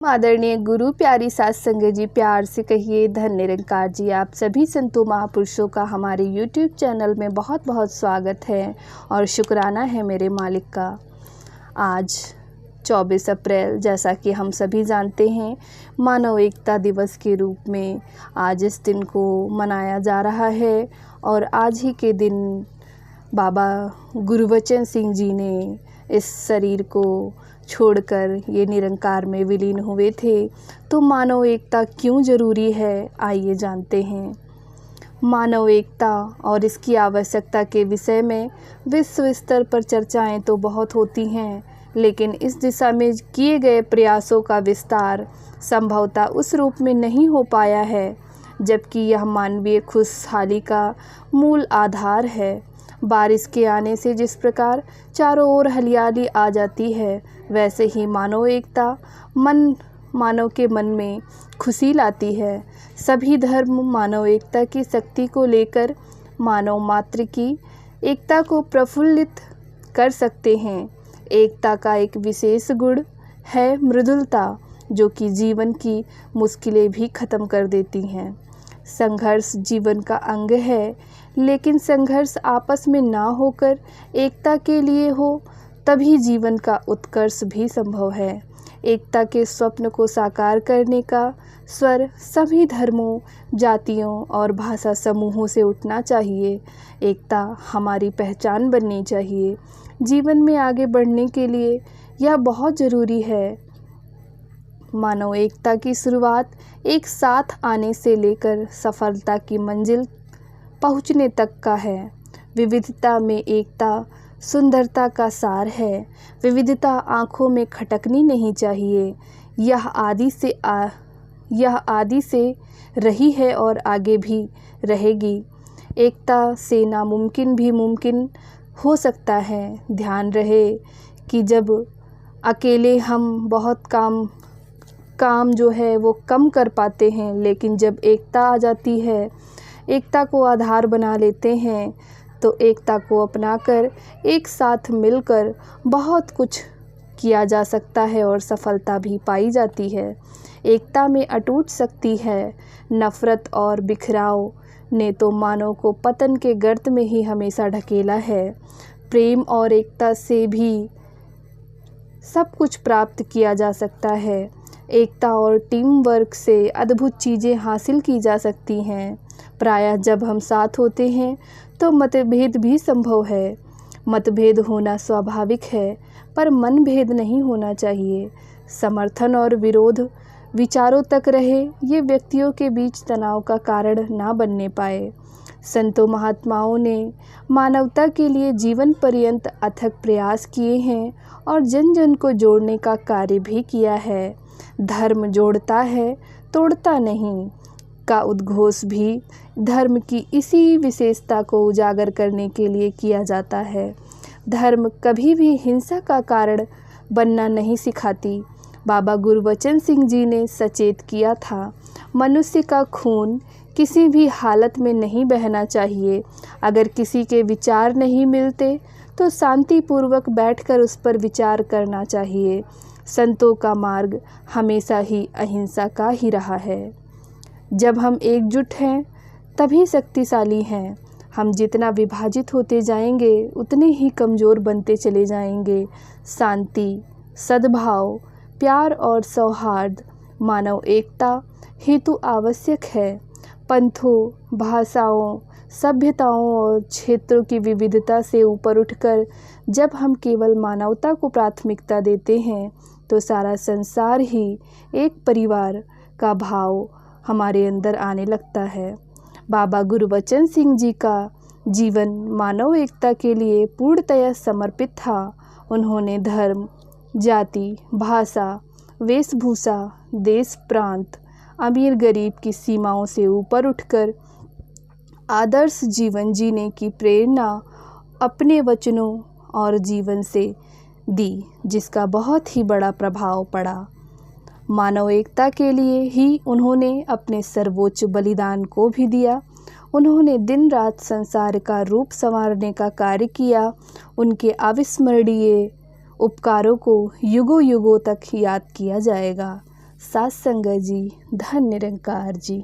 आदरणीय गुरु प्यारी सात संगत जी, प्यार से कहिए धन निरंकार जी। आप सभी संतों महापुरुषों का हमारे YouTube चैनल में बहुत बहुत स्वागत है और शुक्राना है मेरे मालिक का। आज 24 अप्रैल, जैसा कि हम सभी जानते हैं, मानव एकता दिवस के रूप में आज इस दिन को मनाया जा रहा है। और आज ही के दिन बाबा गुरबचन सिंह जी ने इस शरीर को छोड़कर ये निरंकार में विलीन हुए थे। तो मानव एकता क्यों ज़रूरी है, आइए जानते हैं। मानव एकता और इसकी आवश्यकता के विषय में विश्व स्तर पर चर्चाएं तो बहुत होती हैं, लेकिन इस दिशा में किए गए प्रयासों का विस्तार संभवतः उस रूप में नहीं हो पाया है, जबकि यह मानवीय खुशहाली का मूल आधार है। बारिश के आने से जिस प्रकार चारों ओर हरियाली आ जाती है, वैसे ही मानव एकता मानव के मन में खुशी लाती है। सभी धर्म मानव एकता की शक्ति को लेकर मानव मात्र की एकता को प्रफुल्लित कर सकते हैं। एकता का एक विशेष गुण है मृदुलता, जो कि जीवन की मुश्किलें भी खत्म कर देती हैं। संघर्ष जीवन का अंग है, लेकिन संघर्ष आपस में ना होकर एकता के लिए हो, तभी जीवन का उत्कर्ष भी संभव है। एकता के स्वप्न को साकार करने का स्वर सभी धर्मों, जातियों और भाषा समूहों से उठना चाहिए। एकता हमारी पहचान बननी चाहिए। जीवन में आगे बढ़ने के लिए यह बहुत ज़रूरी है। मानव एकता की शुरुआत एक साथ आने से लेकर सफलता की मंजिल पहुंचने तक का है। विविधता में एकता सुंदरता का सार है। विविधता आँखों में खटकनी नहीं चाहिए। यह आदि से रही है और आगे भी रहेगी। एकता से नामुमकिन भी मुमकिन हो सकता है। ध्यान रहे कि जब अकेले हम बहुत काम जो है वो कम कर पाते हैं, लेकिन जब एकता आ जाती है, एकता को आधार बना लेते हैं, तो एकता को अपनाकर एक साथ मिलकर बहुत कुछ किया जा सकता है और सफलता भी पाई जाती है। एकता में अटूट शक्ति है। नफ़रत और बिखराव ने तो मानव को पतन के गर्त में ही हमेशा ढकेला है। प्रेम और एकता से भी सब कुछ प्राप्त किया जा सकता है। एकता और टीम वर्क से अद्भुत चीज़ें हासिल की जा सकती हैं। प्रायः जब हम साथ होते हैं तो मतभेद भी संभव है। मतभेद होना स्वाभाविक है, पर मनभेद नहीं होना चाहिए। समर्थन और विरोध विचारों तक रहे, ये व्यक्तियों के बीच तनाव का कारण ना बनने पाए। संतों महात्माओं ने मानवता के लिए जीवन पर्यंत अथक प्रयास किए हैं और जन जन को जोड़ने का कार्य भी किया है। धर्म जोड़ता है, तोड़ता नहीं का उद्घोष भी धर्म की इसी विशेषता को उजागर करने के लिए किया जाता है। धर्म कभी भी हिंसा का कारण बनना नहीं सिखाती। बाबा गुरबचन सिंह जी ने सचेत किया था, मनुष्य का खून किसी भी हालत में नहीं बहना चाहिए। अगर किसी के विचार नहीं मिलते तो शांतिपूर्वक बैठकर उस पर विचार करना चाहिए। संतों का मार्ग हमेशा ही अहिंसा का ही रहा है। जब हम एकजुट हैं तभी शक्तिशाली हैं। हम जितना विभाजित होते जाएंगे उतने ही कमज़ोर बनते चले जाएंगे। शांति, सद्भाव, प्यार और सौहार्द मानव एकता हेतु आवश्यक है। पंथों, भाषाओं, सभ्यताओं और क्षेत्रों की विविधता से ऊपर उठकर जब हम केवल मानवता को प्राथमिकता देते हैं, तो सारा संसार ही एक परिवार का भाव हमारे अंदर आने लगता है। बाबा गुरबचन सिंह जी का जीवन मानव एकता के लिए पूर्णतया समर्पित था। उन्होंने धर्म, जाति, भाषा, वेशभूषा, देश, प्रांत, अमीर गरीब की सीमाओं से ऊपर उठकर आदर्श जीवन जीने की प्रेरणा अपने वचनों और जीवन से दी, जिसका बहुत ही बड़ा प्रभाव पड़ा। मानव एकता के लिए ही उन्होंने अपने सर्वोच्च बलिदान को भी दिया। उन्होंने दिन रात संसार का रूप संवारने का कार्य किया। उनके अविस्मरणीय उपकारों को युगों युगों तक याद किया जाएगा। सात संगत जी, धन निरंकार जी।